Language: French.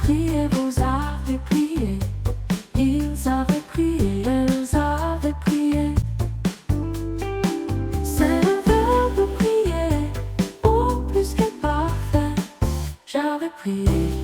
prié, vous avez prié. Ils avaient prié, elles avaient prié. C'est le verbe prier, au plus que parfait. J'avais prié.